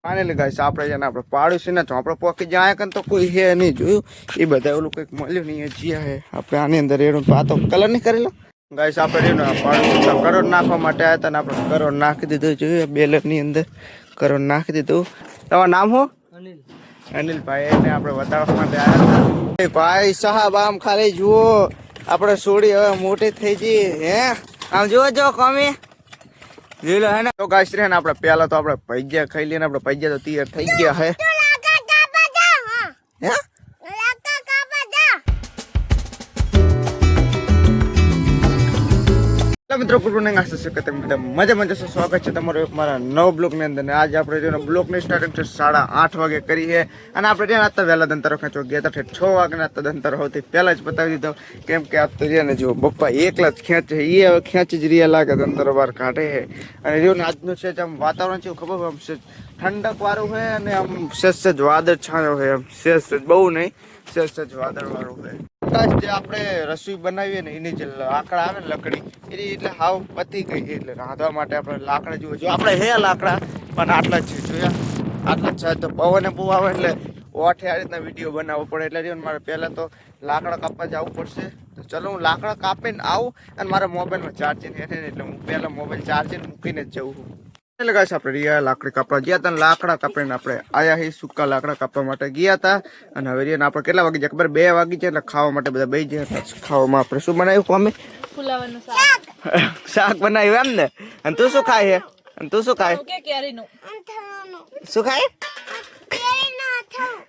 Finally guys આપણે છે ને આપણે પાડોશી ના આપણે પોકી જાય કન તો કોઈ હે નહીં જોયું એ બધા ઓલું કંઈક મળ્યું નહીં જીયા હે આપણે આની અંદર એનું પાતો કલર નહીં કરેલો ગાઈસ આપણે ને પાડોશી કરોડ નાખવા માટે આવ્યા હતા ને આપણે કરોડ નાખી દીધું જોયું બેલર ની અંદર કરોડ નાખી દીધું તમારું નામ શું અનિલ અનિલભાઈ એને આપણે બતાવવા માટે આવ્યા હતા ભાઈ સાહેબ આમ ખાલી જુઓ આપણે સોડી હવે મોટી થઈ જઈએ હે આમ જુઓ જો કોમી લીલો હે ને તો ગાઈસ રે ને આપણે પહેલા તો આપણે પૈજા ખાઈ લઈએ ને આપણે પૈજા તો તૈયાર થઈ ગયા હે હે મિત્રો ગુડ મોર્નિંગ આશા છે કે તમે મજા છો સ્વાગત છે તમારું મારા નવ બ્લોકની અંદર આજે આપણે બ્લોકની સ્ટાર્ટિંગ છે 8:30 વાગે કરી છે અને આપણે ત્યાં આજ તો વહેલા દંતરો ખેંચવા ગયા હતા 6 વાગ્યાના તો દંતરો હોતી પહેલા જ બતાવી દીધો કેમ કે આજ તો ને જો બપ્પા એકલા જ ખેંચે એ હવે ખેંચી જ રહ્યા લાગે દંતરો બહાર કાઢે છે અને જો ને આજનું છે આમ વાતાવરણ છે ખબર આમ ઠંડક વાળું હોય અને આમ સહેજ વાદળ છાયો હોય આમ સહેજ બહુ નહીં સહેજ વાદળ વાળું હોય જે આપણે રસોઈ બનાવીએ ને એની જે લાકડા આવે ને લકડી એની એટલે હાવ પતી ગઈ એટલે રાંધવા માટે આપણે લાકડા જોઈએ જો આપણે હે લાકડા પણ આટલા જ છે જોયા આટલા જ છે તો પવન બહુ આવે એટલે ઓઠે આ રીતના વિડીયો બનાવવો પડે એટલે મારે પહેલાં તો લાકડા કાપવા જવું પડશે તો ચલો હું લાકડા કાપીને આવું અને મારા મોબાઈલમાં ચાર્જિંગ હેઠે એટલે હું પહેલાં મોબાઈલ ચાર્જિંગ મૂકીને જ જવું એટલે ગાઈસ આપણે રિયા લાકડી કાપવા ગયા હતા લાકડા કાપીને આપણે આયા હી સૂકા લાકડા કાપવા માટે ગયા હતા અને હવે રિયા આપણે કેટલા વાગી જાય ખબર 2 વાગી જાય એટલે ખાવા માટે બધા બેસી જાય ખાવામાં આપણે શું બનાવ્યું કોમે ફુલાવાનું શાક બનાવ્યું એમ ને અને તું શું ખાય હે અને તું શું ખાય શું ખાય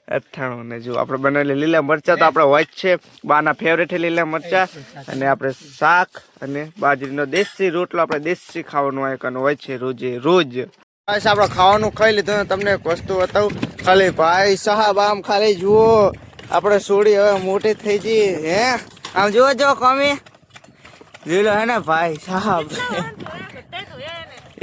અથાણું ને જો આપણે બનાવેલી લીલા મરચા તો આપણે હોય જ છે બાના ફેવરેટ છે લીલા મરચા અને આપણે શાક અને બાજરીનો દેશી રોટલો આપણે દેશી ખાવાનું હોય છે રોજે રોજ બસ આપણે ખાવાનું ખાઈ લીધું ને તમને એક વસ્તુ બતાવું ખાલી ભાઈ સાહેબ આમ ખાલી જુઓ આપણે સોડી હવે મોટી થઈ જઈએ હે આમ જુઓ જો કોમી લીલો હે ને ભાઈ સાહેબ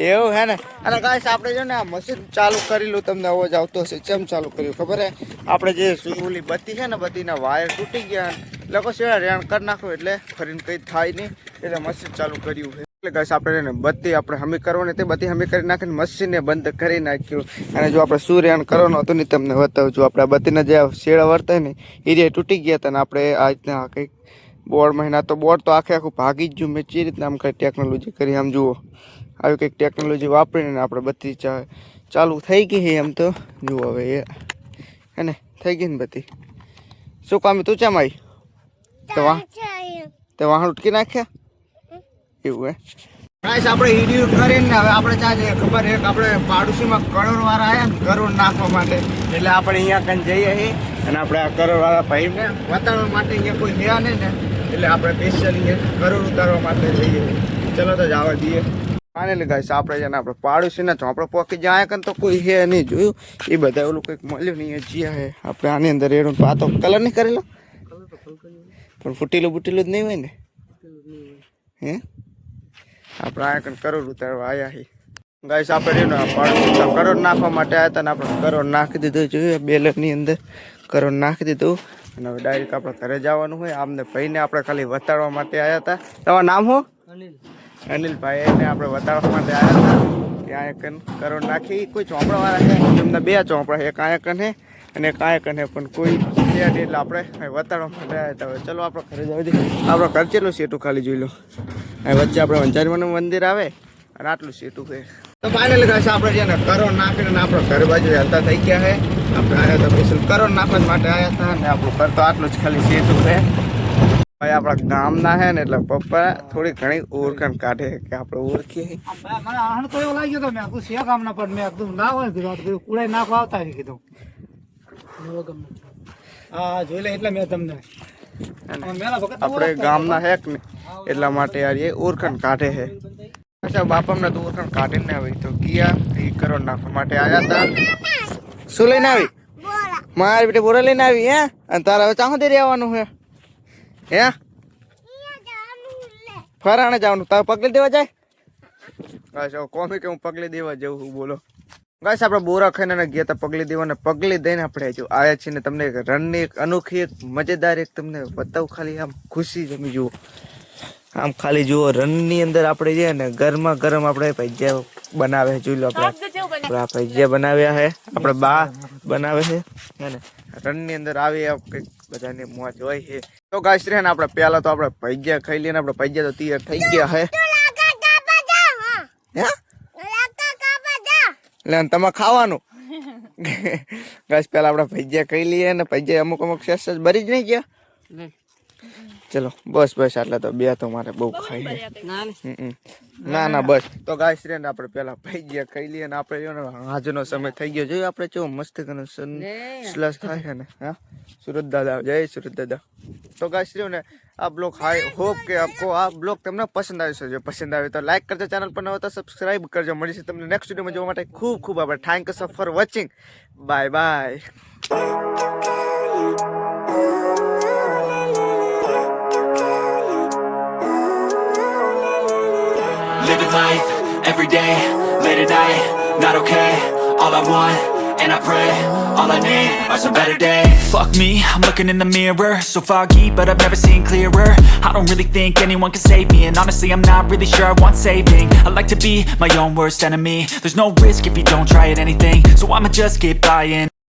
એવું હે ને અને ગાઈસ આપણે જો ને આ મશીન ચાલુ કરેલું તમને અવાજ આવતો હશે કેમ ચાલુ કર્યું ખબર હે આપણે જે ઓલી બત્તી છે ને બત્તીના વાયર તૂટી ગયા લોકો સેવા રેણ કરી નાખ્યું એટલે ફરીને કંઈ થાય નહીં એટલે મશીન ચાલુ કર્યું છે એટલે ગાઈસ આપણે ને બત્તી આપણે હમી કરવાની તે બત્તી હમી કરી નાખીને મશીનને બંધ કરી નાખ્યું અને જો આપણે શું રેણ કરવાનું હતું ને તમને બતાવું છું આપણે બત્તીના જે શેડા વર્તાય ને એ રે તૂટી ગયા હતા ને આપણે આ રીતના કંઈક બોર્ડ મહિના તો બોર્ડ તો આખું ભાગી જ ગયું મેં જે રીતના આમ કઈ ટેકનોલોજી કરી આમ જુઓ આવી કંઈક ટેકનોલોજી વાપરીને આપણે બત્તી ચાલુ થઈ ગઈ છે એમ તો જુઓ હવે એ હે ને થઈ ગઈ ને બત્તી શું કામ તું ચામ આવી તો વાહણ ઉટકી નાખ્યા એવું હે ગાઈસ આપણે વિડીયો કરીને હવે આપણે ચા જઈએ ખબર છે કે આપણે પાડોશીમાં કરોડવાળા આવ્યા ને કરોડ નાખવા માટે એટલે આપણે અહીંયા કન જઈએ છીએ અને આપણે આ કરોડવાળા ભાઈને બતાવવા માટે અહીંયા કોઈ ગયા નહીં ને એટલે આપણે સ્પેશિયલ અહીંયા કરોડ ઉતારવા માટે જઈએ ચલો તો જવા દઈએ ફાઇનલી ગાઈસ આપણે છે ને આપણે પાડોશીના આપણે પોકી જાય કન તો કોઈ હે નહીં જોયું એ બધા ઓલું કંઈક મળ્યું નહીં જીયા હે આપણે આની અંદર એનું પાતો કલર નહીં કરેલો પણ ફૂટેલું બુટેલું જ નહીં હોય ને હે આપણે આ કન કરોડ ઉતારવા આવ્યા હી ગાઈસ આપણે કરોડ નાખવા માટે આવ્યા હતા ને આપણે કરોડ નાખી દીધું જોયું બેલરની અંદર કરોડ નાખી દીધું અને હવે ડાયરેક્ટ આપણે ઘરે જવાનું હોય આમને ભાઈને આપણે ખાલી વતાડવા માટે આવ્યા હતા તમારું નામ શું અનિલભાઈ એને આપણે વતાડવા માટે આવ્યા હતા કે આ કન કરોડ નાખી કોઈ ચોપડાવાળા છે તમને 2 ચોપડા એક આ કન હે અને એક આ કન હે પણ કોઈ એટલે આપણે વતાડવા માટે આવ્યા હતા હવે ચલો આપણે ઘરે જવા દઈએ આપણે ઘર ચેલું સેટું ખાલી જોઈ લો વચ્ચે આપણે વંચારીમાનું મંદિર આવે અને આટલું સેટું છે તો ફાઇનલી ગાઈસ આપણે છે ને કરોડ નાખીને આપણે ઘર બાજુ હેલતા થઈ ગયા છે આપણે આવ્યા હતા સ્પેશિયલ કરોડ નાખવા માટે આવ્યા હતા અને આપણું ઘર તો આટલું જ ખાલી સેટું છે ભાઈ આપણા ગામના છે ને એટલે પપ્પા થોડી ઘણી ઓળખાણ કાઢે કે આપણે ઓળખીએ મને આણ તો એવું લાગ્યું તો મેં કીધું છે ગામના પર મેં કીધું ના હોય કીધું કુળાઈ નાખવા આવતા કીધું હા જોઈ લે એટલે મેં તમને આપણે ગામના હે ને એટલા માટે યાર એ ઓળખાણ કાઢે છે અચ્છા બાપામને તો ઓળખાણ કાઢીને આવી તો ગયા એ કરોડ નાખવા માટે આવ્યા હતા શું લઈને આવી મારી બેટી બોરા લઈને આવી હે અને તારા હવે ચાહું દે રહેવાનું હે હે ફરાણે જવાનું તારે પગલી દેવા જાય ગાઈસ કોમી કે હું પગલી દેવા જવું બોલો ગાઈસ આપણે બોરા ખાઈને ગયા હતા પગલી દેવા ને પગલી દઈને આપણે જો આવ્યા છીએ ને તમને એક રણની એક અનોખી એક મજેદાર એક તમને બતાવું ખાલી આમ ખુશી જમી જુઓ આમ ખાલી જુઓ રનની અંદર આપણે જે ને ગરમા ગરમ આપણે ભજીયા બનાવે જોઈ લો આપણે આ ભજીયા બનાવ્યા છે આપણે બા બનાવે છે હે ને રનની અંદર આવી કંઈક બધાની મોજ હોય છે તો ગાઈસ રે ને આપણે પહેલા તો આપણે ભજીયા ખાઈ લઈએ ને આપણે ભજીયા તો તૈયાર થઈ ગયા છે એટલે તમે ખાવાનું ગાઈસ પહેલા આપણે ભજીયા ખાઈ લઈએ ને ભજીયા અમુક સેસ ભરી જ નહીં ગયા ચલો બસ બસ આટલા તો બે તો મારે બહુ ખાઈ ના બસ તો ગાઈસ રે ને આપણે પેલા ભજીયા ખાઈ લઈએ ને આપણે આજનો સમય થઈ ગયો જોયું આપણે કેવો મસ્ત સ્લસ થાય છે ને હા સુરત દાદા જય સુરત દાદા તો ગાઈસ રે ને આ બ્લોગ હાઈ હોપ કે આપકો આ બ્લોગ તમને પસંદ આવ્યો છે જો પસંદ આવે તો લાઈક કરજો ચેનલ પર ન હોય તો સબસ્ક્રાઇબ કરજો મળીશું તમને નેક્સ્ટ વિડીયોમાં જોવા માટે ખૂબ ખૂબ આભાર thank you for watching bye bye Living life, every day, late at night, not okay. All I want, and I pray, all I need are some better days. Fuck me, I'm looking in the mirror, so foggy, but I've never seen clearer. I don't really think anyone can save me, and honestly I'm not really sure I want saving. I like to be my own worst enemy. There's no risk if you don't try at anything, so I'ma just keep buying.